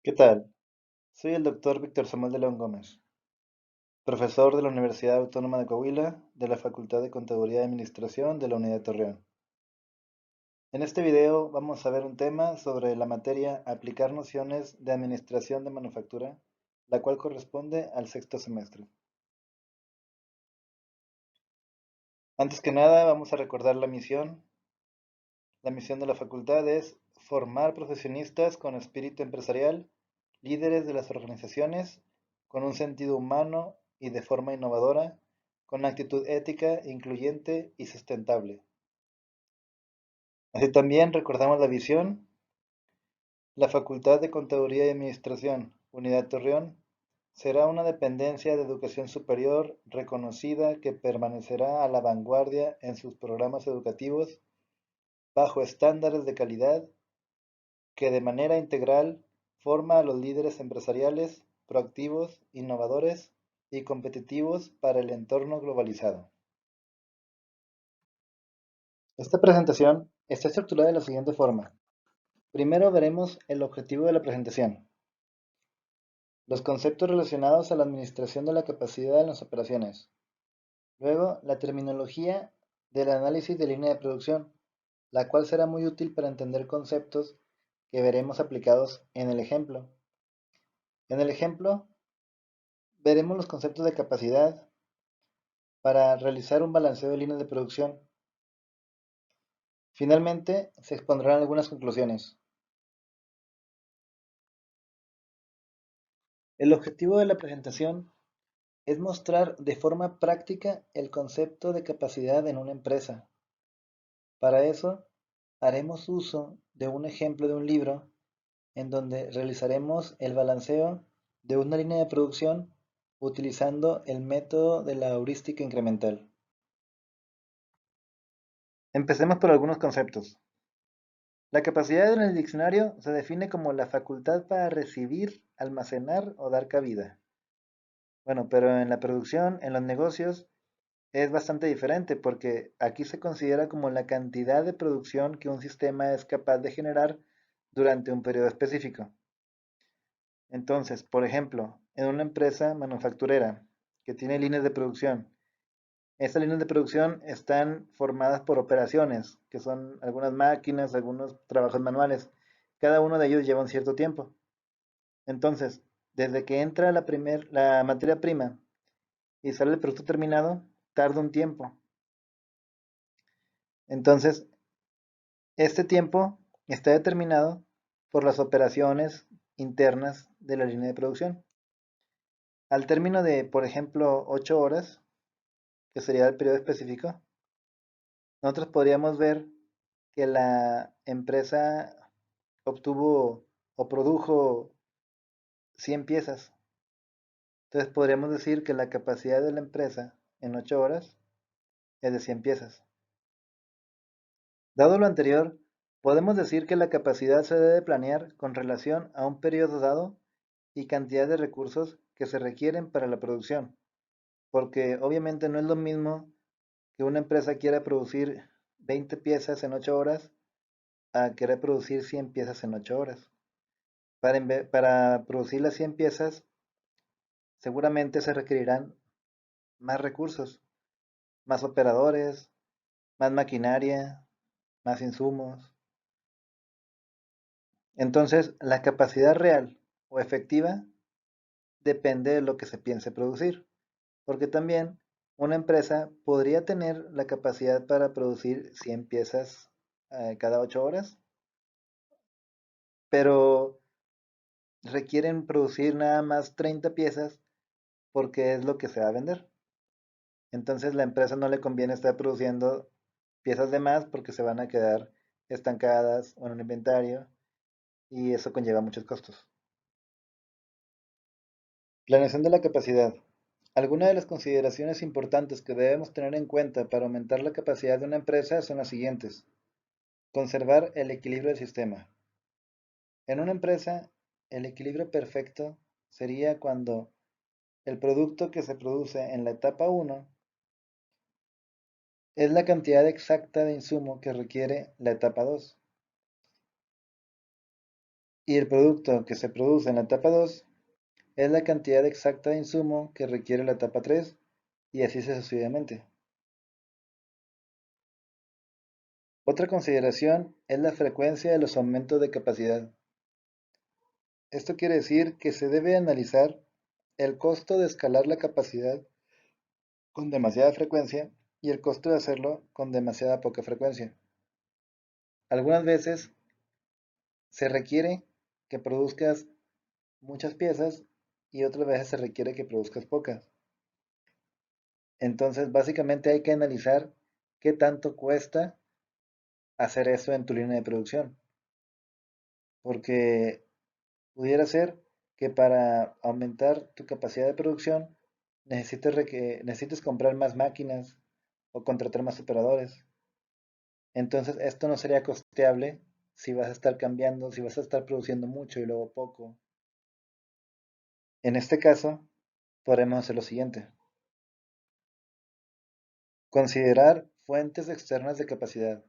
¿Qué tal? Soy el doctor Víctor Samuel de León Gómez, profesor de la Universidad Autónoma de Coahuila, de la Facultad de Contaduría y Administración de la Unidad de Torreón. En este video vamos a ver un tema sobre la materia Aplicar nociones de administración de manufactura, la cual corresponde al sexto semestre. Antes que nada, vamos a recordar la misión. La misión de la facultad es formar profesionistas con espíritu empresarial, líderes de las organizaciones, con un sentido humano y de forma innovadora, con actitud ética, incluyente y sustentable. Así también recordamos la visión. La Facultad de Contaduría y Administración, Unidad Torreón, será una dependencia de educación superior reconocida que permanecerá a la vanguardia en sus programas educativos bajo estándares de calidad que de manera integral forma a los líderes empresariales proactivos, innovadores y competitivos para el entorno globalizado. Esta presentación está estructurada de la siguiente forma. Primero veremos el objetivo de la presentación, los conceptos relacionados a la administración de la capacidad en las operaciones, luego la terminología del análisis de línea de producción, la cual será muy útil para entender conceptos que veremos aplicados en el ejemplo. En el ejemplo veremos los conceptos de capacidad para realizar un balanceo de líneas de producción. Finalmente, se expondrán algunas conclusiones. El objetivo de la presentación es mostrar de forma práctica el concepto de capacidad en una empresa. Para eso, haremos uso de un ejemplo de un libro en donde realizaremos el balanceo de una línea de producción utilizando el método de la heurística incremental. Empecemos por algunos conceptos. La capacidad en el diccionario se define como la facultad para recibir, almacenar o dar cabida. Bueno, pero en la producción, en los negocios, es bastante diferente porque aquí se considera como la cantidad de producción que un sistema es capaz de generar durante un periodo específico. Entonces, por ejemplo, en una empresa manufacturera que tiene líneas de producción, estas líneas de producción están formadas por operaciones, que son algunas máquinas, algunos trabajos manuales. Cada uno de ellos lleva un cierto tiempo. Entonces, desde que entra la materia prima y sale el producto terminado, tarda un tiempo. Entonces, este tiempo está determinado por las operaciones internas de la línea de producción. Al término de, por ejemplo, 8 horas, que sería el periodo específico, nosotros podríamos ver que la empresa obtuvo o produjo 100 piezas. Entonces podríamos decir que la capacidad de la empresa en 8 horas es de 100 piezas. Dado lo anterior, podemos decir que la capacidad se debe planear con relación a un periodo dado y cantidad de recursos que se requieren para la producción, porque obviamente no es lo mismo que una empresa quiera producir 20 piezas en 8 horas a querer producir 100 piezas en 8 horas. Para producir las 100 piezas, seguramente se requerirán más recursos, más operadores, más maquinaria, más insumos. Entonces, la capacidad real o efectiva depende de lo que se piense producir, porque también una empresa podría tener la capacidad para producir 100 piezas cada 8 horas, pero requieren producir nada más 30 piezas porque es lo que se va a vender. Entonces la empresa no le conviene estar produciendo piezas de más porque se van a quedar estancadas en un inventario y eso conlleva muchos costos. Planeación de la capacidad. Algunas de las consideraciones importantes que debemos tener en cuenta para aumentar la capacidad de una empresa son las siguientes. Conservar el equilibrio del sistema. En una empresa, el equilibrio perfecto sería cuando el producto que se produce en la etapa 1 es la cantidad exacta de insumo que requiere la etapa 2. Y el producto que se produce en la etapa 2 es la cantidad exacta de insumo que requiere la etapa 3 y así sucesivamente. Otra consideración es la frecuencia de los aumentos de capacidad. Esto quiere decir que se debe analizar el costo de escalar la capacidad con demasiada frecuencia y el costo de hacerlo con demasiada poca frecuencia. Algunas veces se requiere que produzcas muchas piezas y otras veces se requiere que produzcas pocas. Entonces, básicamente hay que analizar qué tanto cuesta hacer eso en tu línea de producción, porque pudiera ser que para aumentar tu capacidad de producción necesites comprar más máquinas o contratar más operadores. Entonces, esto no sería costeable si vas a estar cambiando, si vas a estar produciendo mucho y luego poco. En este caso, podremos hacer lo siguiente. Considerar fuentes externas de capacidad.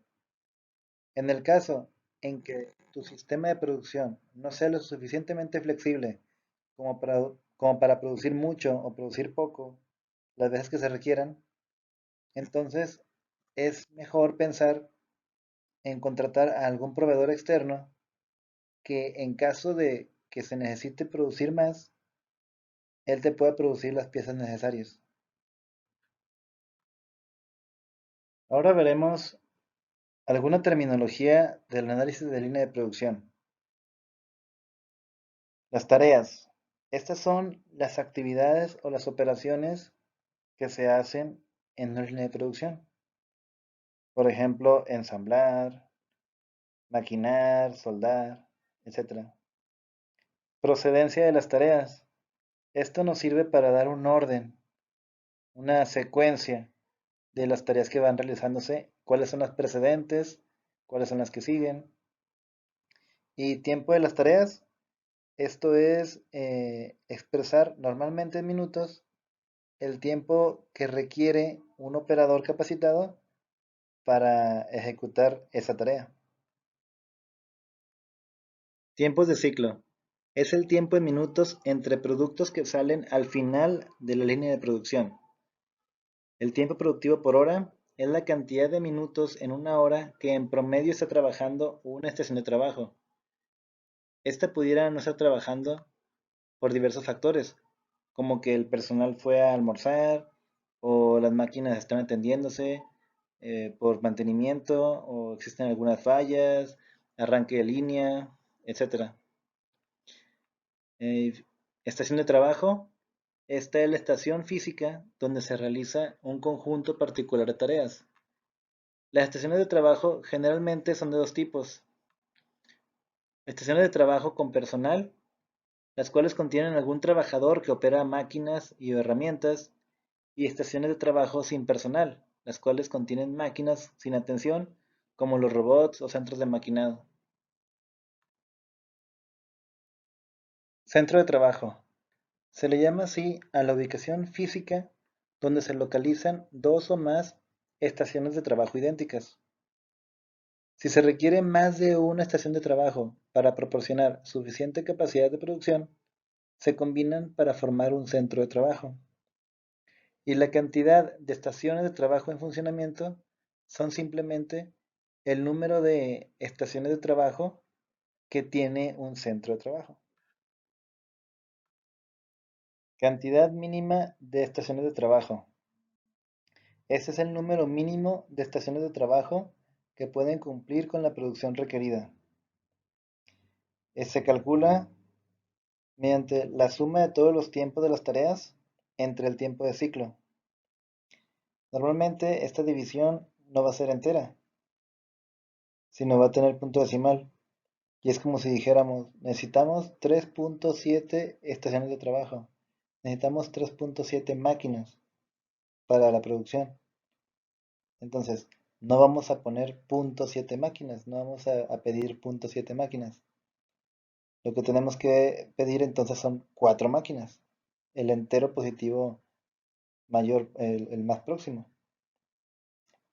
En el caso en que tu sistema de producción no sea lo suficientemente flexible como para producir mucho o producir poco las veces que se requieran, entonces es mejor pensar en contratar a algún proveedor externo que en caso de que se necesite producir más, él te pueda producir las piezas necesarias. Ahora veremos alguna terminología del análisis de línea de producción. Las tareas. Estas son las actividades o las operaciones que se hacen en una línea de producción. Por ejemplo, ensamblar, maquinar, soldar, etc. Procedencia de las tareas. Esto nos sirve para dar un orden, una secuencia de las tareas que van realizándose, cuáles son las precedentes, cuáles son las que siguen. Y tiempo de las tareas. Esto es expresar normalmente en minutos el tiempo que requiere un operador capacitado para ejecutar esa tarea. Tiempos de ciclo. Es el tiempo en minutos entre productos que salen al final de la línea de producción. El tiempo productivo por hora es la cantidad de minutos en una hora que en promedio está trabajando una estación de trabajo. Esta pudiera no estar trabajando por diversos factores, como que el personal fue a almorzar o las máquinas están atendiéndose por mantenimiento o existen algunas fallas, arranque de línea, etcétera. Estación de trabajo. Esta es la estación física donde se realiza un conjunto particular de tareas. Las estaciones de trabajo generalmente son de dos tipos. Estaciones de trabajo con personal, las cuales contienen algún trabajador que opera máquinas y herramientas, y estaciones de trabajo sin personal, las cuales contienen máquinas sin atención, como los robots o centros de maquinado. Centro de trabajo. Se le llama así a la ubicación física donde se localizan dos o más estaciones de trabajo idénticas. Si se requiere más de una estación de trabajo para proporcionar suficiente capacidad de producción, se combinan para formar un centro de trabajo. Y la cantidad de estaciones de trabajo en funcionamiento son simplemente el número de estaciones de trabajo que tiene un centro de trabajo. Cantidad mínima de estaciones de trabajo. Este es el número mínimo de estaciones de trabajo que pueden cumplir con la producción requerida. Se calcula mediante la suma de todos los tiempos de las tareas entre el tiempo de ciclo. Normalmente esta división no va a ser entera, sino va a tener punto decimal. Y es como si dijéramos, necesitamos 3.7 estaciones de trabajo, necesitamos 3.7 máquinas para la producción. Entonces, no vamos a poner .7 máquinas, no vamos a pedir .7 máquinas. Lo que tenemos que pedir entonces son 4 máquinas, el entero positivo mayor, el más próximo.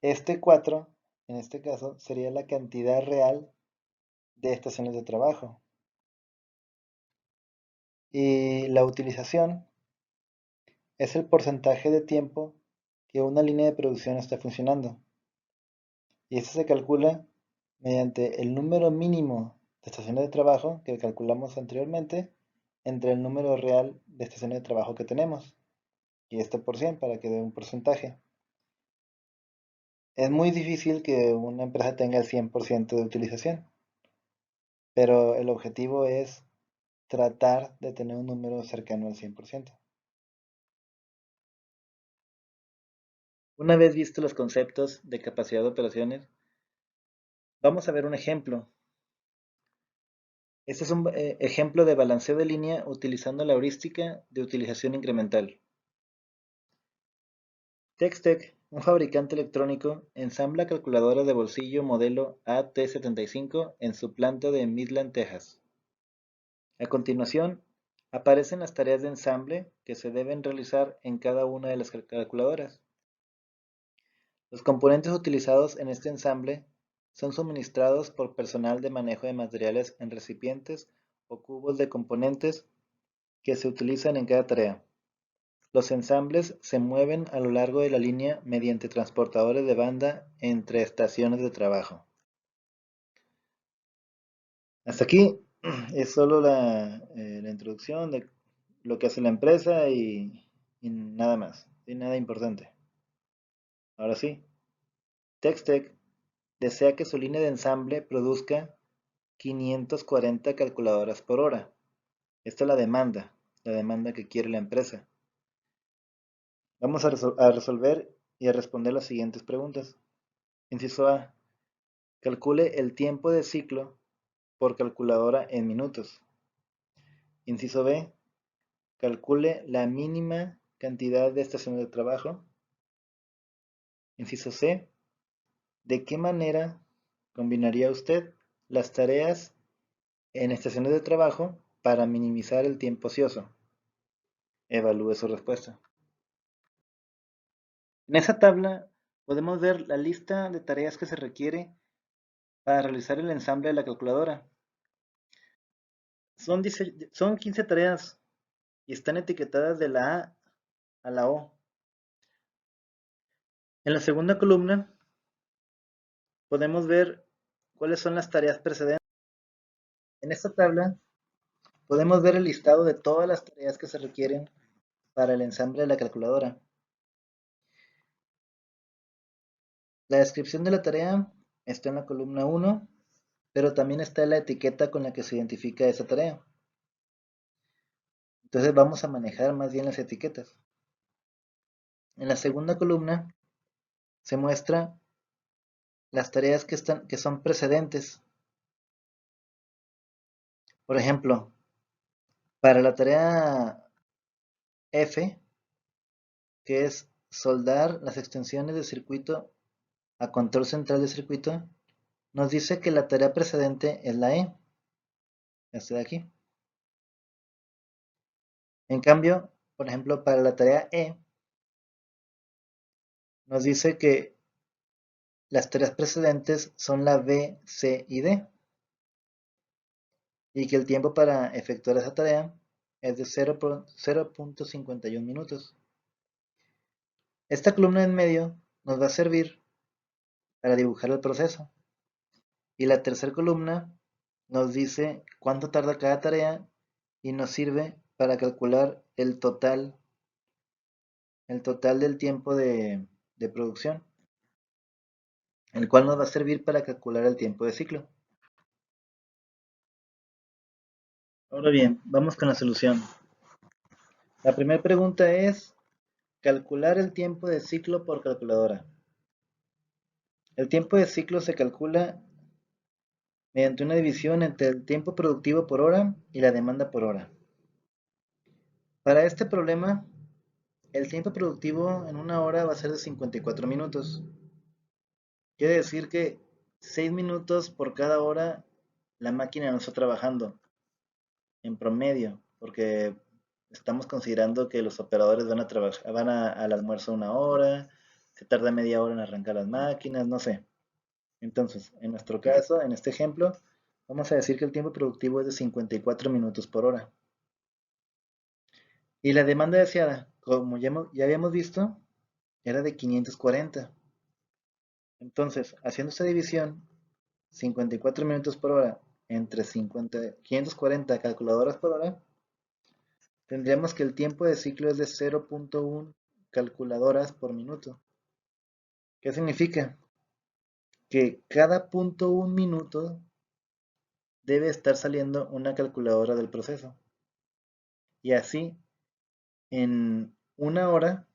Este 4, en este caso, sería la cantidad real de estaciones de trabajo. Y la utilización es el porcentaje de tiempo que una línea de producción está funcionando. Y esto se calcula mediante el número mínimo de estaciones de trabajo que calculamos anteriormente entre el número real de estaciones de trabajo que tenemos y este por 100 para que dé un porcentaje. Es muy difícil que una empresa tenga el 100% de utilización, pero el objetivo es tratar de tener un número cercano al 100%. Una vez visto los conceptos de capacidad de operaciones, vamos a ver un ejemplo. Este es un ejemplo de balanceo de línea utilizando la heurística de utilización incremental. Textec, un fabricante electrónico, ensambla calculadoras de bolsillo modelo AT75 en su planta de Midland, Texas. A continuación, aparecen las tareas de ensamble que se deben realizar en cada una de las calculadoras. Los componentes utilizados en este ensamble son suministrados por personal de manejo de materiales en recipientes o cubos de componentes que se utilizan en cada tarea. Los ensambles se mueven a lo largo de la línea mediante transportadores de banda entre estaciones de trabajo. Hasta aquí es solo la introducción de lo que hace la empresa y nada más, y nada importante. Ahora sí, Textec desea que su línea de ensamble produzca 540 calculadoras por hora. Esta es la demanda que quiere la empresa. Vamos a resolver y a responder las siguientes preguntas. Inciso A. Calcule el tiempo de ciclo por calculadora en minutos. Inciso B. Calcule la mínima cantidad de estaciones de trabajo. Inciso C. ¿De qué manera combinaría usted las tareas en estaciones de trabajo para minimizar el tiempo ocioso? Evalúe su respuesta. En esa tabla podemos ver la lista de tareas que se requiere para realizar el ensamble de la calculadora. Son 15 tareas y están etiquetadas de la A a la O. En la segunda columna podemos ver cuáles son las tareas precedentes. En esta tabla podemos ver el listado de todas las tareas que se requieren para el ensamble de la calculadora. La descripción de la tarea está en la columna 1, pero también está la etiqueta con la que se identifica esa tarea. Entonces vamos a manejar más bien las etiquetas. En la segunda columna se muestra las tareas que son precedentes. Por ejemplo, para la tarea F, que es soldar las extensiones de circuito a control central de circuito, nos dice que la tarea precedente es la E, esta de aquí. En cambio, por ejemplo, para la tarea E, nos dice que las tareas precedentes son la B, C y D, y que el tiempo para efectuar esa tarea es de 0.51 minutos. Esta columna en medio nos va a servir para dibujar el proceso. Y la tercera columna nos dice cuánto tarda cada tarea y nos sirve para calcular el total del tiempo de producción, el cual nos va a servir para calcular el tiempo de ciclo. Ahora bien, vamos con la solución. La primera pregunta es calcular el tiempo de ciclo por calculadora. El tiempo de ciclo se calcula mediante una división entre el tiempo productivo por hora y la demanda por hora. Para este problema, el tiempo productivo en una hora va a ser de 54 minutos. Quiere decir que 6 minutos por cada hora la máquina no está trabajando en promedio, porque estamos considerando que los operadores van a trabajar, al almuerzo una hora, se tarda media hora en arrancar las máquinas, no sé. Entonces, en nuestro caso, en este ejemplo, vamos a decir que el tiempo productivo es de 54 minutos por hora. Y la demanda deseada, como ya habíamos visto, era de 540. Entonces, haciendo esta división, 54 minutos por hora entre 540 calculadoras por hora, tendríamos que el tiempo de ciclo es de 0.1 calculadoras por minuto. ¿Qué significa? Que cada 0.1 minuto debe estar saliendo una calculadora del proceso. Y así, en una hora,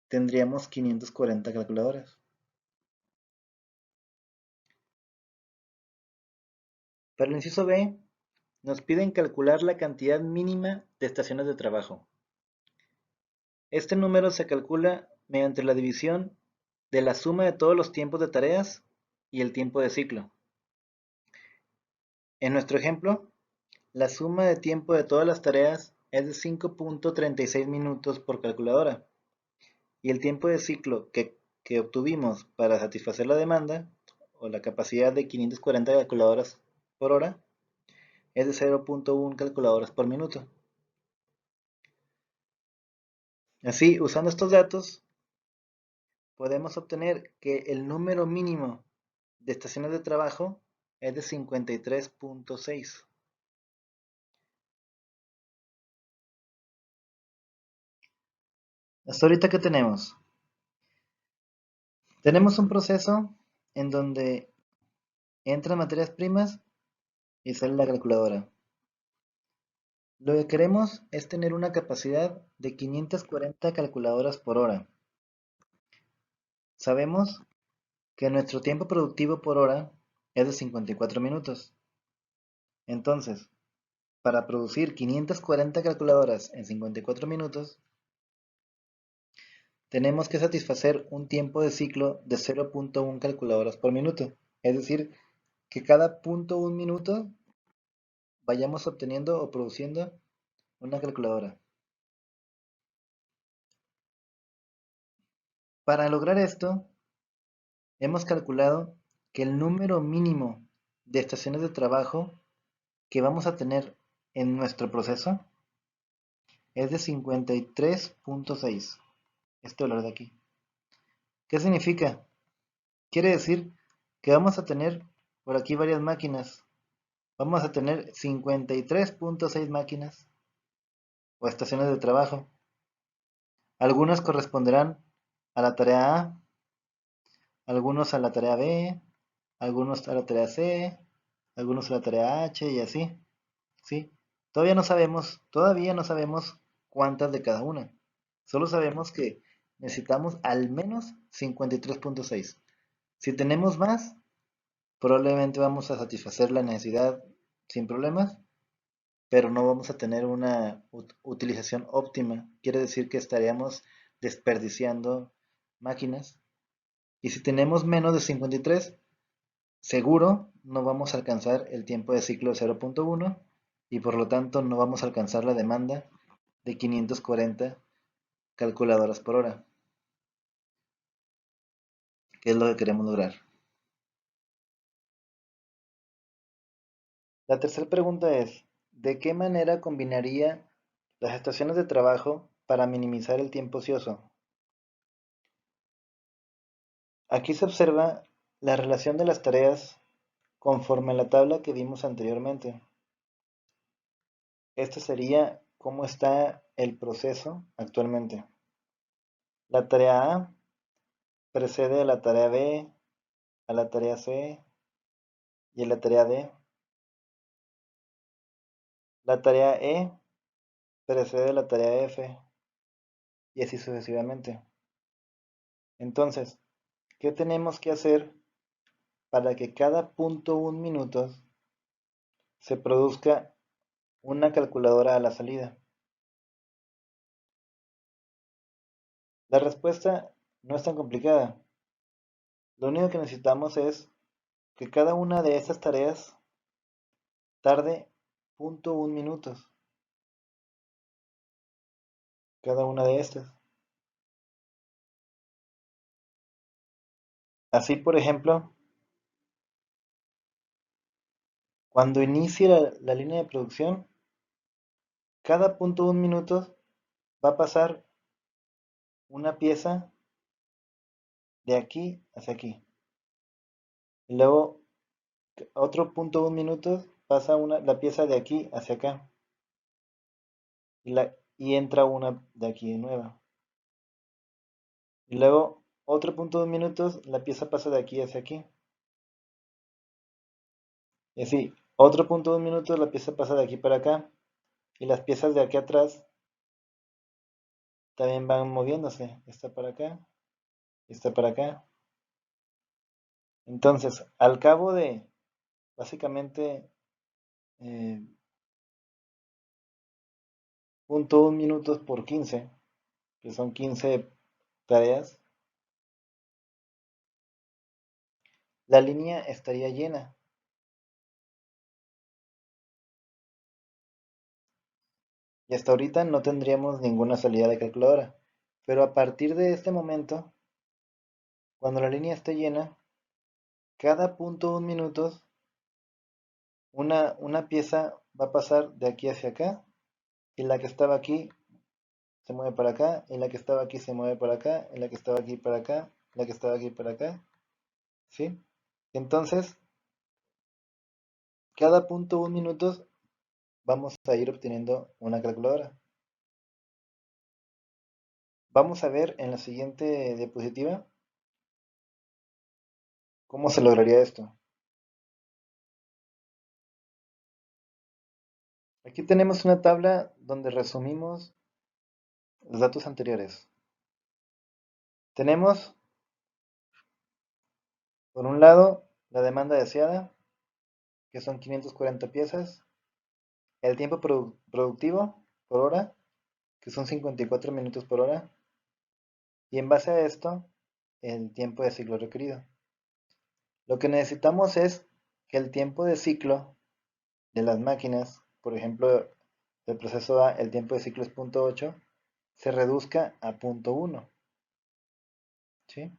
tendríamos 540 calculadoras. Para el inciso B, nos piden calcular la cantidad mínima de estaciones de trabajo. Este número se calcula mediante la división de la suma de todos los tiempos de tareas y el tiempo de ciclo. En nuestro ejemplo, la suma de tiempo de todas las tareas es de 5.36 minutos por calculadora y el tiempo de ciclo que obtuvimos para satisfacer la demanda o la capacidad de 540 calculadoras por hora es de 0.1 calculadoras por minuto. Así, usando estos datos, podemos obtener que el número mínimo de estaciones de trabajo es de 53.6. Hasta ahorita, ¿qué tenemos? Tenemos un proceso en donde entran materias primas y sale la calculadora. Lo que queremos es tener una capacidad de 540 calculadoras por hora. Sabemos que nuestro tiempo productivo por hora es de 54 minutos. Entonces, para producir 540 calculadoras en 54 minutos, tenemos que satisfacer un tiempo de ciclo de 0.1 calculadoras por minuto. Es decir, que cada 0.1 minuto vayamos obteniendo o produciendo una calculadora. Para lograr esto, hemos calculado que el número mínimo de estaciones de trabajo que vamos a tener en nuestro proceso es de 53.6. Este valor de aquí. ¿Qué significa? Quiere decir que vamos a tener por aquí varias máquinas. Vamos a tener 53.6 máquinas o estaciones de trabajo. Algunas corresponderán a la tarea A, algunos a la tarea B, algunos a la tarea C, algunos a la tarea H y así, ¿sí? Todavía no sabemos cuántas de cada una. Solo sabemos que necesitamos al menos 53.6. Si tenemos más, probablemente vamos a satisfacer la necesidad sin problemas, pero no vamos a tener una utilización óptima. Quiere decir que estaríamos desperdiciando máquinas. Y si tenemos menos de 53, seguro no vamos a alcanzar el tiempo de ciclo de 0.1 y por lo tanto no vamos a alcanzar la demanda de 540 calculadoras por hora, que es lo que queremos lograr. La tercera pregunta es, ¿de qué manera combinaría las estaciones de trabajo para minimizar el tiempo ocioso? Aquí se observa la relación de las tareas conforme a la tabla que vimos anteriormente. Este sería cómo está el proceso actualmente. La tarea A precede a la tarea B, a la tarea C y a la tarea D. La tarea E precede a la tarea F y así sucesivamente. Entonces, ¿qué tenemos que hacer para que cada 0.1 minutos se produzca una calculadora a la salida? La respuesta no es tan complicada. Lo único que necesitamos es que cada una de estas tareas tarde 0.1 minutos. Cada una de estas. Así, por ejemplo, cuando inicie la línea de producción, cada 0.1 minutos va a pasar una pieza de aquí hacia aquí. Y luego otro punto 1 minutos pasa la pieza de aquí hacia acá. Y entra una de aquí nueva. Y luego otro punto 2 minutos, la pieza pasa de aquí hacia aquí. Y así, otro punto 2 minutos, la pieza pasa de aquí para acá. Y las piezas de aquí atrás también van moviéndose. Esta para acá, esta para acá. Entonces, al cabo de básicamente eh, 0.1 minutos por 15, que son 15 tareas, la línea estaría llena. Y hasta ahorita no tendríamos ninguna salida de calculadora. Pero a partir de este momento, cuando la línea esté llena, cada 0.1 minutos, una pieza va a pasar de aquí hacia acá, y la que estaba aquí se mueve para acá, y la que estaba aquí se mueve para acá, y la que estaba aquí para acá, la que estaba aquí para acá, ¿sí? Entonces, cada 0.1 minutos vamos a ir obteniendo una calculadora. Vamos a ver en la siguiente diapositiva cómo se lograría esto. Aquí tenemos una tabla donde resumimos los datos anteriores. Tenemos, por un lado, la demanda deseada, que son 540 piezas, el tiempo productivo por hora, que son 54 minutos por hora, y en base a esto, el tiempo de ciclo requerido. Lo que necesitamos es que el tiempo de ciclo de las máquinas, por ejemplo, del proceso A, el tiempo de ciclo es 0.8, se reduzca a 0.1, ¿sí?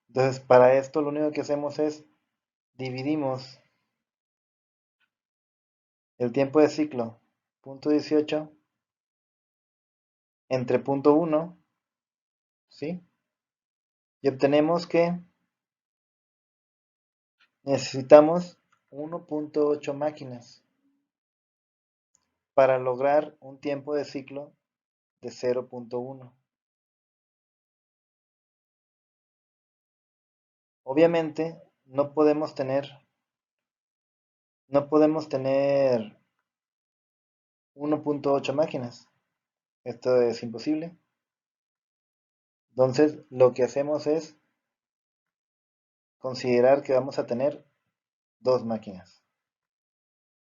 Entonces, para esto lo único que hacemos es dividimos el tiempo de ciclo 0.18 entre 0.1, ¿sí? Y obtenemos que necesitamos 1.8 máquinas para lograr un tiempo de ciclo de 0.1. Obviamente no podemos tener 1.8 máquinas. Esto es imposible. Entonces, lo que hacemos es considerar que vamos a tener dos máquinas,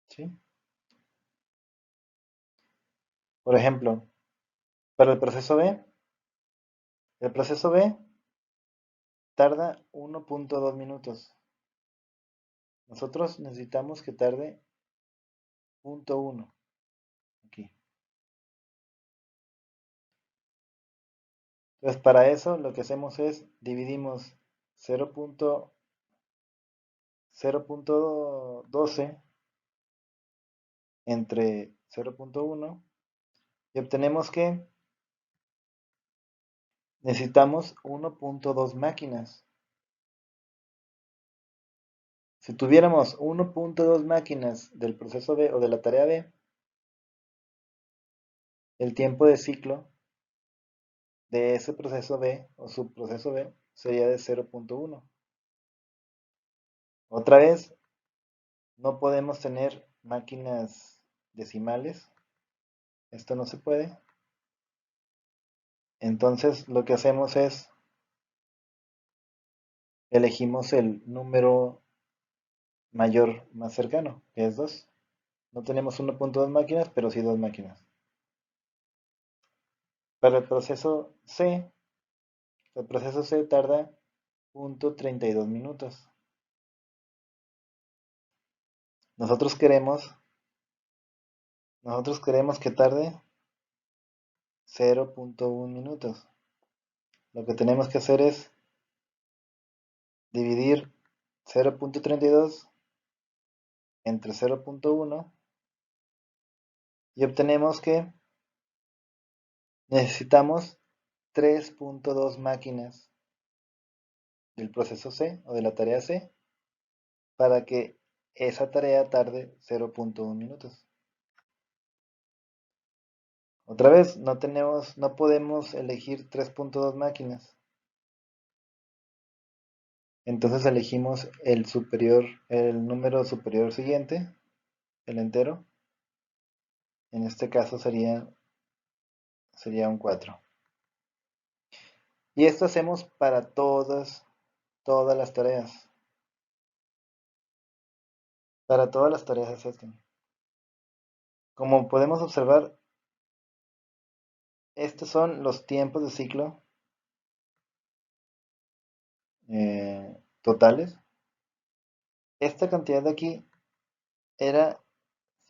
¿sí? Por ejemplo, para el proceso B tarda 1.2 minutos. Nosotros necesitamos que tarde 0.1 aquí. Entonces, para eso lo que hacemos es dividimos 0.12 entre 0.1 y obtenemos que necesitamos 1.2 máquinas. Si tuviéramos 1.2 máquinas del proceso B o de la tarea B, el tiempo de ciclo de ese proceso B o subproceso B sería de 0.1. Otra vez, no podemos tener máquinas decimales. Esto no se puede. Entonces lo que hacemos es elegimos el número mayor más cercano, que es 2. No tenemos 1.2 máquinas, pero sí 2 máquinas. Para el proceso C tarda 0.32 minutos. Nosotros queremos, nosotros queremos que tarde 0.1 minutos. Lo que tenemos que hacer es dividir 0.32 entre 0.1 Y obtenemos que necesitamos 3.2 máquinas del proceso C o de la tarea C para que esa tarea tarde 0.1 minutos. Otra vez, no podemos elegir 3.2 máquinas. Entonces elegimos el número superior siguiente, el entero. En este caso sería un 4. Y esto hacemos para todas las tareas. Para todas las tareas es esto. Como podemos observar, estos son los tiempos de ciclo totales. Esta cantidad de aquí ¿se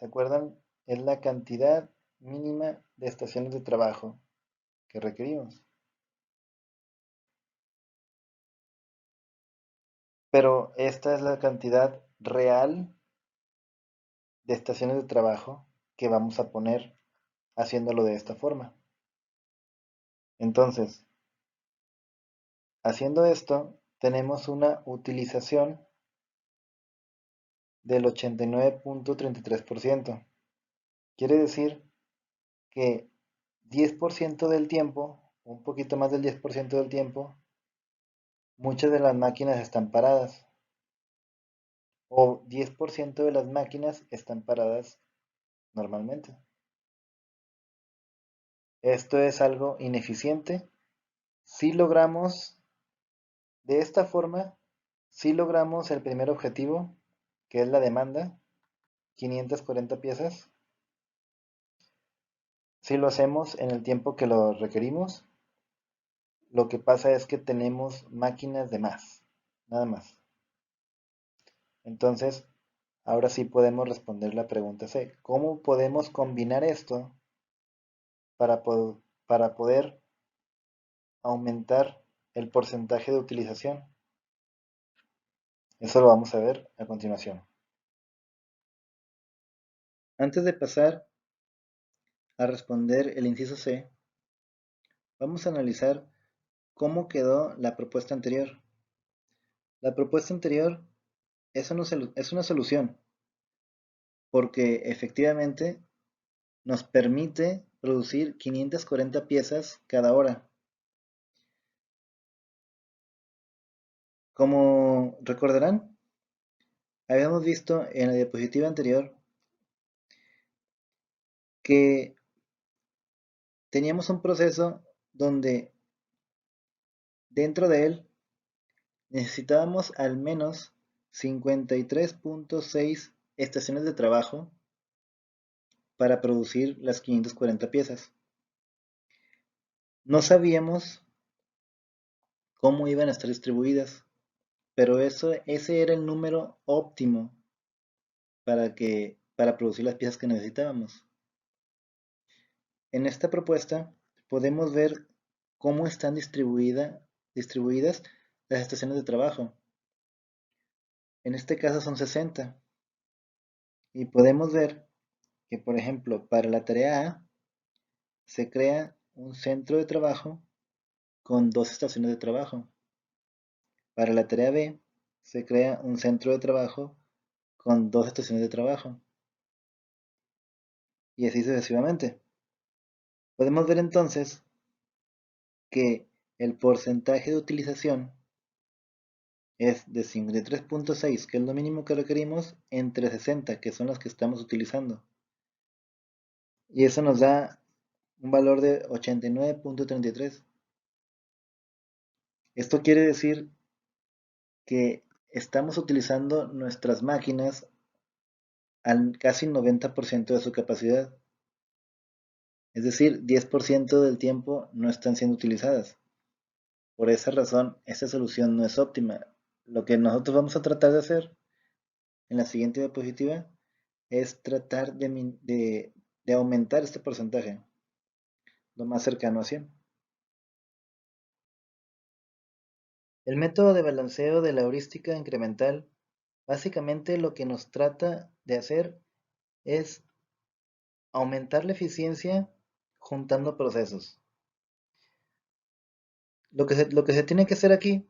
acuerdan? Es la cantidad mínima de estaciones de trabajo que requerimos. Pero esta es la cantidad real de estaciones de trabajo que vamos a poner haciéndolo de esta forma. Entonces, haciendo esto, tenemos una utilización del 89.33%. Quiere decir que 10% del tiempo, un poquito más del 10% del tiempo, muchas de las máquinas están paradas. O 10% de las máquinas están paradas normalmente. Esto es algo ineficiente. Si logramos, de esta forma, si logramos el primer objetivo, que es la demanda, 540 piezas. Si lo hacemos en el tiempo que lo requerimos, lo que pasa es que tenemos máquinas de más, nada más. Entonces, ahora sí podemos responder la pregunta C. ¿Cómo podemos combinar esto para, para poder aumentar el porcentaje de utilización? Eso lo vamos a ver a continuación. Antes de pasar a responder el inciso C, vamos a analizar cómo quedó la propuesta anterior. La propuesta anterior es una solución porque efectivamente nos permite producir 540 piezas cada hora. Como recordarán, habíamos visto en la diapositiva anterior que teníamos un proceso donde dentro de él necesitábamos al menos 53.6 estaciones de trabajo para producir las 540 piezas. No sabíamos cómo iban a estar distribuidas, pero ese era el número óptimo para producir las piezas que necesitábamos. En esta propuesta podemos ver cómo están distribuidas las estaciones de trabajo. En este caso son 60. Y podemos ver que, por ejemplo, para la tarea A se crea un centro de trabajo con 2 estaciones de trabajo. Para la tarea B se crea un centro de trabajo con 2 estaciones de trabajo. Y así sucesivamente. Podemos ver entonces que el porcentaje de utilización es de 53.6, que es lo mínimo que requerimos, entre 60, que son las que estamos utilizando. Y eso nos da un valor de 89.33. Esto quiere decir que estamos utilizando nuestras máquinas al casi 90% de su capacidad. Es decir, 10% del tiempo no están siendo utilizadas. Por esa razón, esta solución no es óptima. Lo que nosotros vamos a tratar de hacer en la siguiente diapositiva es tratar de aumentar este porcentaje lo más cercano a 100. El método de balanceo de la heurística incremental básicamente lo que nos trata de hacer es aumentar la eficiencia juntando procesos. Lo que se tiene que hacer aquí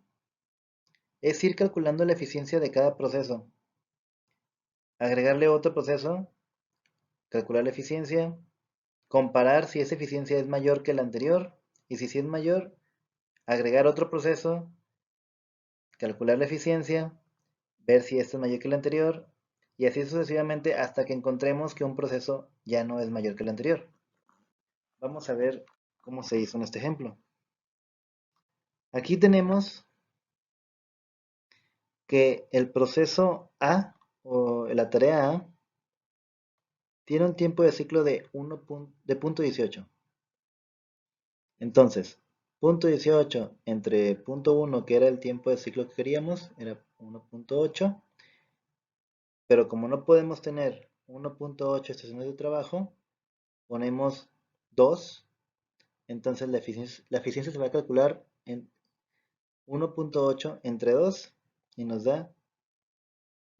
es ir calculando la eficiencia de cada proceso, agregarle otro proceso, calcular la eficiencia, comparar si esa eficiencia es mayor que la anterior, y si sí es mayor, agregar otro proceso, calcular la eficiencia, ver si este es mayor que el anterior, y así sucesivamente hasta que encontremos que un proceso ya no es mayor que el anterior. Vamos a ver cómo se hizo en este ejemplo. Aquí tenemos que el proceso A o la tarea A tiene un tiempo de ciclo de punto 18. Entonces, punto 18 entre punto 1, que era el tiempo de ciclo que queríamos, era 1.8, pero como no podemos tener 1.8 estaciones de trabajo, ponemos 2, entonces la eficiencia se va a calcular en 1.8 entre 2 y nos da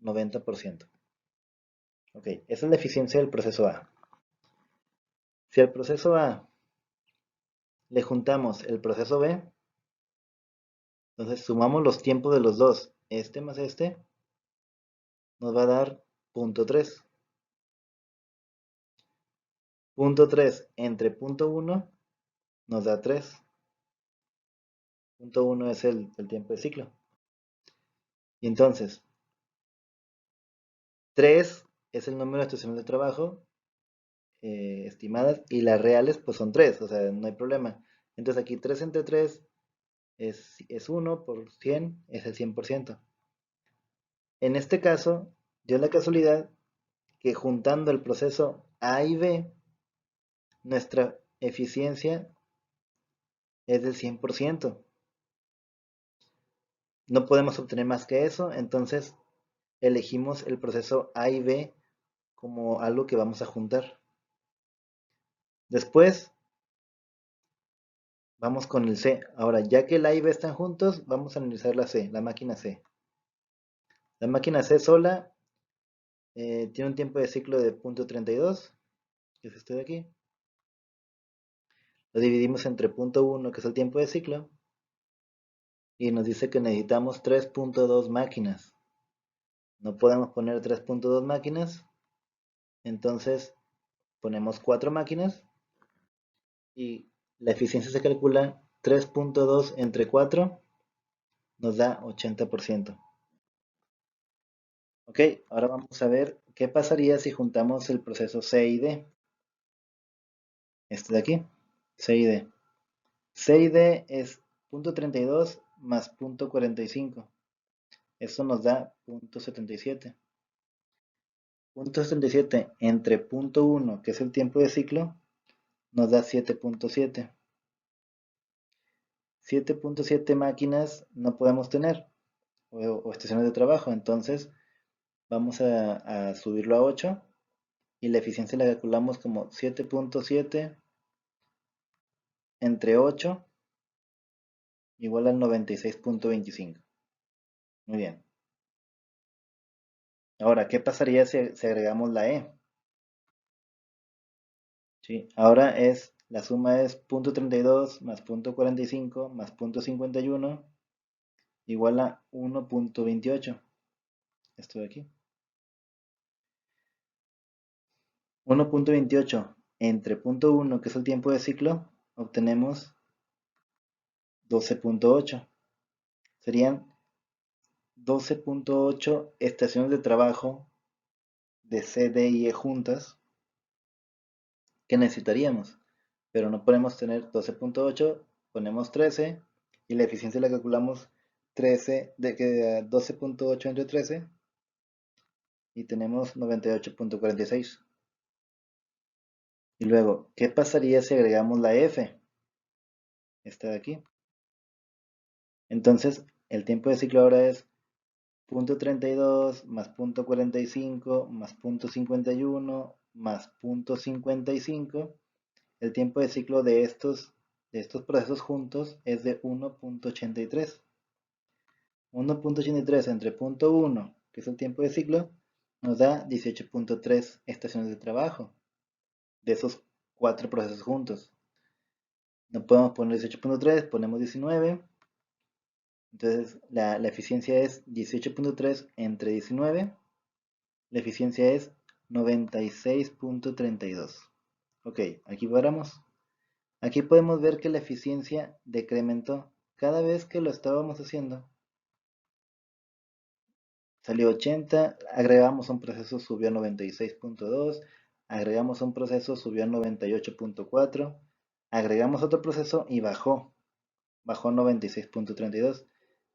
90%. Ok, esa es la eficiencia del proceso A. Si al proceso A le juntamos el proceso B, entonces sumamos los tiempos de los dos, este más este, nos va a dar punto 3. Punto 3 entre punto 1 nos da 3. Punto 1 es el tiempo de ciclo. Y entonces, 3 es el número de estaciones de trabajo estimadas y las reales pues son 3, o sea, no hay problema. Entonces aquí 3 entre 3 es 1 por 100, es el 100%. En este caso, dio la casualidad que juntando el proceso A y B, nuestra eficiencia es del 100%. No podemos obtener más que eso, entonces elegimos el proceso A y B como algo que vamos a juntar. Después vamos con el C. Ahora, ya que el A y B están juntos, vamos a analizar la C, la máquina C. La máquina C sola tiene un tiempo de ciclo de punto 32, que es este de aquí. Lo dividimos entre punto 1, que es el tiempo de ciclo, y nos dice que necesitamos 3.2 máquinas. No podemos poner 3.2 máquinas, entonces ponemos 4 máquinas y la eficiencia se calcula 3.2 entre 4 nos da 80%. Ok, ahora vamos a ver qué pasaría si juntamos el proceso C y D. Este de aquí, C y D. C y D es punto 32 más punto 45. Eso nos da punto 77. Punto 77 entre punto 1, que es el tiempo de ciclo, nos da 7.7. 7.7 máquinas no podemos tener, o estaciones de trabajo, entonces vamos a subirlo a 8 y la eficiencia la calculamos como 7.7 entre 8 igual al 96.25. Muy bien. Ahora, ¿qué pasaría si agregamos la E? ¿Sí? Ahora la suma es punto 32 más punto 45 más punto 51 igual a 1.28. Esto de aquí. 1.28 entre punto 1, que es el tiempo de ciclo, obtenemos 12.8. Serían 12.8 estaciones de trabajo de C, D y E juntas que necesitaríamos. Pero no podemos tener 12.8, ponemos 13 y la eficiencia la calculamos 12.8 entre 13 y tenemos 98.46. Y luego, ¿qué pasaría si agregamos la F? Esta de aquí. Entonces, el tiempo de ciclo ahora es punto 32 más punto 45 más punto 51 más punto 55. El tiempo de ciclo de estos procesos juntos es de 1.83. 1.83 entre punto 1, que es el tiempo de ciclo, nos da 18.3 estaciones de trabajo. de esos 4 procesos juntos. No podemos poner 18.3, ponemos 19. Entonces la eficiencia es 18.3 entre 19. La eficiencia es 96.32. Ok, aquí paramos. Aquí podemos ver que la eficiencia decrementó cada vez que lo estábamos haciendo. Salió 80, agregamos un proceso, subió a 96.2, agregamos un proceso, subió a 98.4, agregamos otro proceso y bajó a 96.32.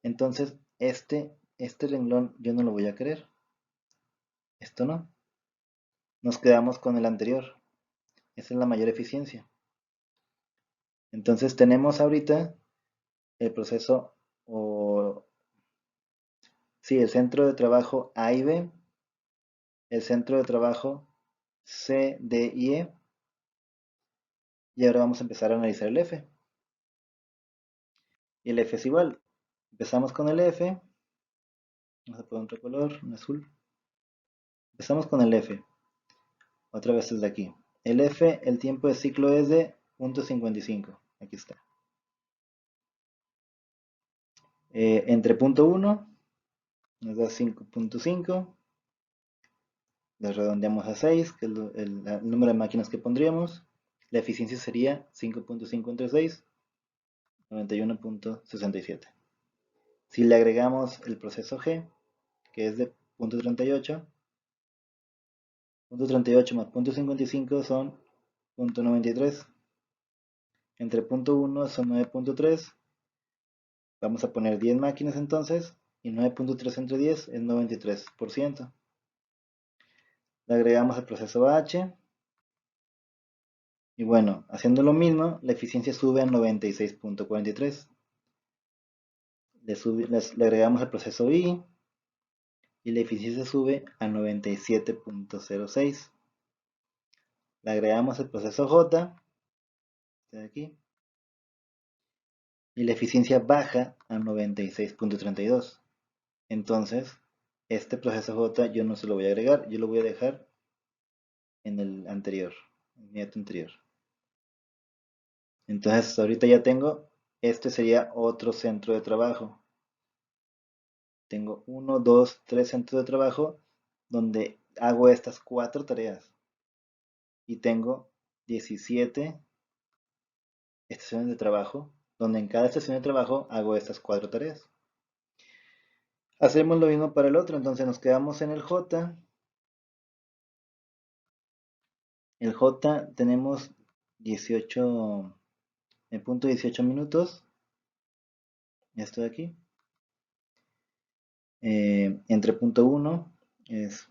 Entonces, este renglón yo no lo voy a querer. Esto no. Nos quedamos con el anterior. Esa es la mayor eficiencia. Entonces tenemos ahorita el proceso o sí, el centro de trabajo A y B, el centro de trabajo C, D y E, y ahora vamos a empezar a analizar el F. Y el F es igual. Empezamos con el F, vamos a poner otro color, un azul. Empezamos con el F, otra vez desde aquí. El F, el tiempo de ciclo es de 0.55, aquí está. Entre punto 1 nos da 5.5, le redondeamos a 6, que es el número de máquinas que pondríamos. La eficiencia sería 5.5 entre 6, 91.67. Si le agregamos el proceso G, que es de 0.38, 0.38 más 0.55 son 0.93. Entre 0.1 son 9.3. Vamos a poner 10 máquinas entonces, y 9.3 entre 10 es 93%. Le agregamos el proceso H, y bueno, haciendo lo mismo, la eficiencia sube a 96.43. Le agregamos el proceso I, y la eficiencia sube a 97.06. Le agregamos el proceso J, de aquí, y la eficiencia baja a 96.32. Entonces, este proceso J yo no se lo voy a agregar, yo lo voy a dejar en el anterior, inmediato anterior. Entonces, ahorita ya tengo, este sería otro centro de trabajo. Tengo 1, 2, 3 centros de trabajo donde hago estas 4 tareas. Y tengo 17 estaciones de trabajo, donde en cada estación de trabajo hago estas 4 tareas. Hacemos lo mismo para el otro, entonces nos quedamos en el J. El J tenemos 18, el punto 18 minutos. Esto de aquí. Entre punto 1 es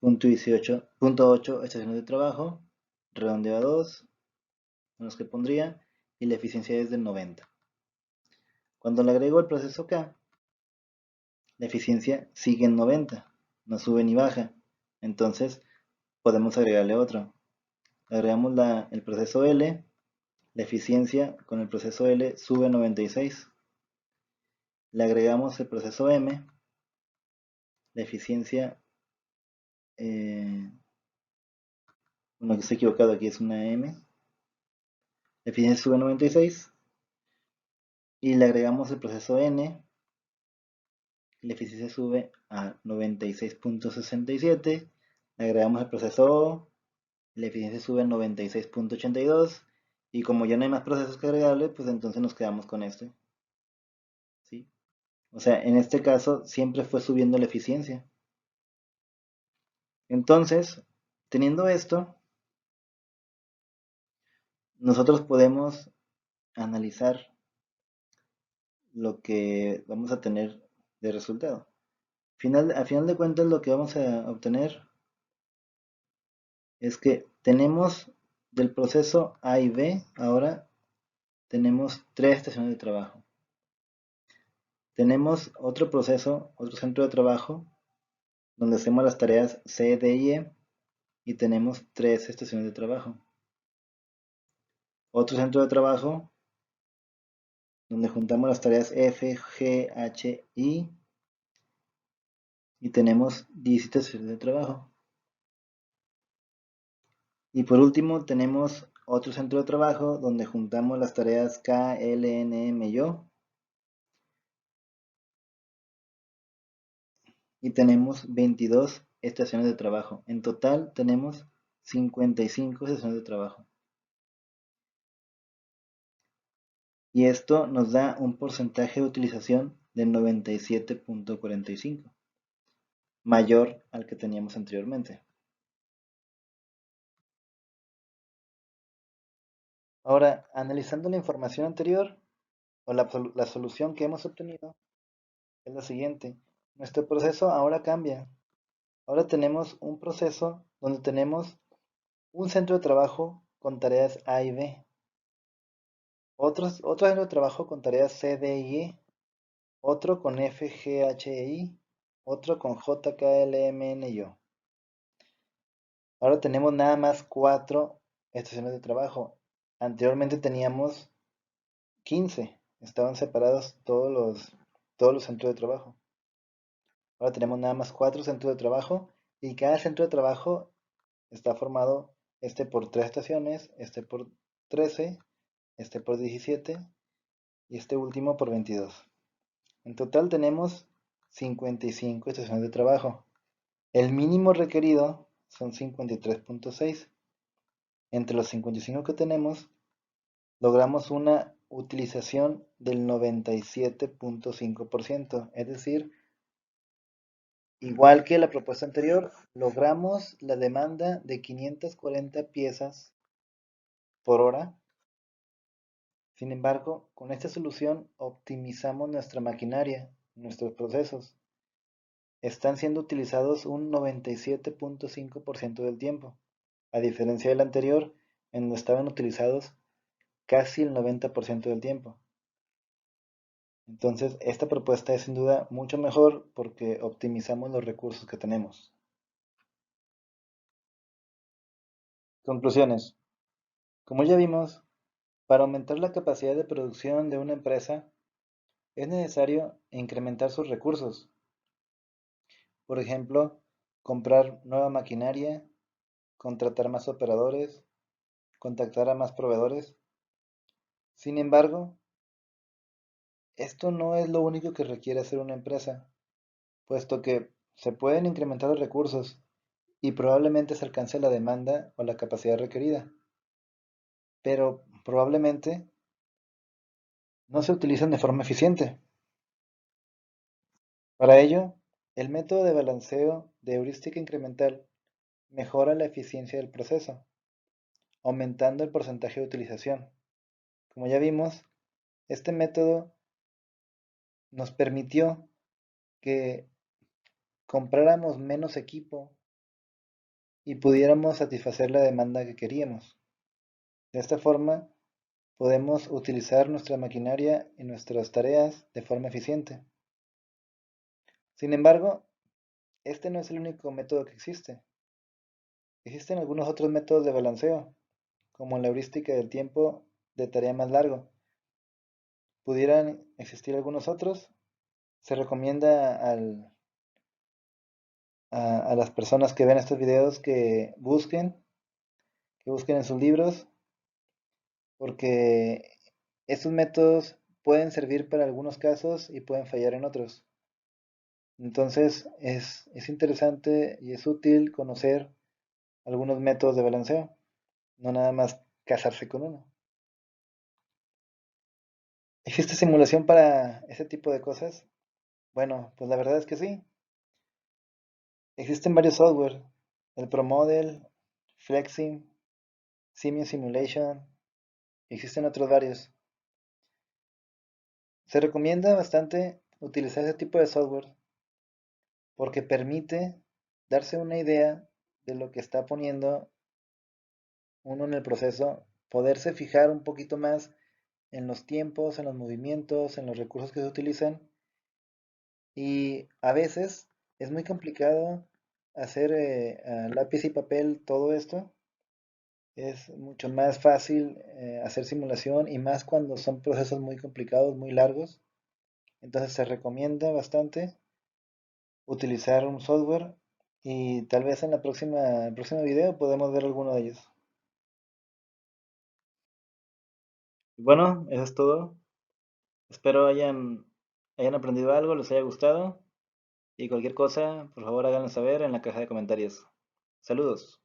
punto 18, punto 8 estaciones de trabajo. Redondeo a 2, son los que pondría. Y la eficiencia es del 90. Cuando le agrego el proceso K, la eficiencia sigue en 90, no sube ni baja. Entonces podemos agregarle otro. Agregamos el proceso L, la eficiencia con el proceso L sube a 96. Le agregamos el proceso M, la eficiencia, bueno, que estoy equivocado, aquí es una M. La eficiencia sube a 96. Y le agregamos el proceso N, la eficiencia sube a 96.67. Le agregamos el proceso O, la eficiencia sube a 96.82. Y como ya no hay más procesos que agregarle, pues entonces nos quedamos con este. ¿Sí? O sea, en este caso siempre fue subiendo la eficiencia. Entonces, teniendo esto, nosotros podemos analizar lo que vamos a tener de resultado. A final de cuentas, lo que vamos a obtener es que tenemos del proceso A y B, ahora tenemos 3 estaciones de trabajo. Tenemos otro proceso, otro centro de trabajo, donde hacemos las tareas C, D y E, y tenemos 3 estaciones de trabajo. Otro centro de trabajo, donde juntamos las tareas F, G, H, I, y tenemos 17 estaciones de trabajo. Y por último tenemos otro centro de trabajo donde juntamos las tareas K, L, N, M, yo. Y tenemos 22 estaciones de trabajo. En total tenemos 55 estaciones de trabajo. Y esto nos da un porcentaje de utilización del 97.45, mayor al que teníamos anteriormente. Ahora, analizando la información anterior, o la solución que hemos obtenido, es la siguiente. Nuestro proceso ahora cambia. Ahora tenemos un proceso donde tenemos un centro de trabajo con tareas A y B, otro centro de trabajo con tareas C, D y E, otro con F, G, H, E, I, otro con J, K, L, M, N y O. Ahora tenemos nada más 4 estaciones de trabajo. Anteriormente teníamos 15. Estaban separados todos los centros de trabajo. Ahora tenemos nada más 4 centros de trabajo y cada centro de trabajo está formado este por 3 estaciones, este por 13, este por 17 y este último por 22. En total tenemos 55 estaciones de trabajo. El mínimo requerido son 53.6. Entre los 55 que tenemos, logramos una utilización del 97.5%. Es decir, igual que la propuesta anterior, logramos la demanda de 540 piezas por hora. Sin embargo, con esta solución optimizamos nuestra maquinaria, nuestros procesos. Están siendo utilizados un 97.5% del tiempo, a diferencia del anterior, en donde estaban utilizados casi el 90% del tiempo. Entonces, esta propuesta es sin duda mucho mejor porque optimizamos los recursos que tenemos. Conclusiones. Como ya vimos, para aumentar la capacidad de producción de una empresa, es necesario incrementar sus recursos. Por ejemplo, comprar nueva maquinaria, contratar más operadores, contactar a más proveedores. Sin embargo, esto no es lo único que requiere hacer una empresa, puesto que se pueden incrementar los recursos y probablemente se alcance la demanda o la capacidad requerida, pero probablemente no se utilizan de forma eficiente. Para ello, el método de balanceo de heurística incremental mejora la eficiencia del proceso, aumentando el porcentaje de utilización. Como ya vimos, este método nos permitió que compráramos menos equipo y pudiéramos satisfacer la demanda que queríamos. De esta forma, podemos utilizar nuestra maquinaria y nuestras tareas de forma eficiente. Sin embargo, este no es el único método que existe. Existen algunos otros métodos de balanceo, como la heurística del tiempo de tarea más largo. ¿Pudieran existir algunos otros? Se recomienda a las personas que ven estos videos que busquen en sus libros, porque estos métodos pueden servir para algunos casos y pueden fallar en otros. Entonces es interesante y es útil conocer algunos métodos de balanceo, no nada más casarse con uno. ¿Existe simulación para ese tipo de cosas? Bueno, pues la verdad es que sí. Existen varios software, el ProModel, Flexim, Simio Simulation, existen otros varios. Se recomienda bastante utilizar ese tipo de software porque permite darse una idea de lo que está poniendo uno en el proceso, poderse fijar un poquito más en los tiempos, en los movimientos, en los recursos que se utilizan. Y a veces es muy complicado hacer a lápiz y papel todo esto. Es mucho más fácil hacer simulación y más cuando son procesos muy complicados, muy largos. Entonces se recomienda bastante utilizar un software y tal vez en el próximo video podemos ver alguno de ellos. Bueno, eso es todo. Espero hayan aprendido algo, les haya gustado y cualquier cosa, por favor háganlo saber en la caja de comentarios. Saludos.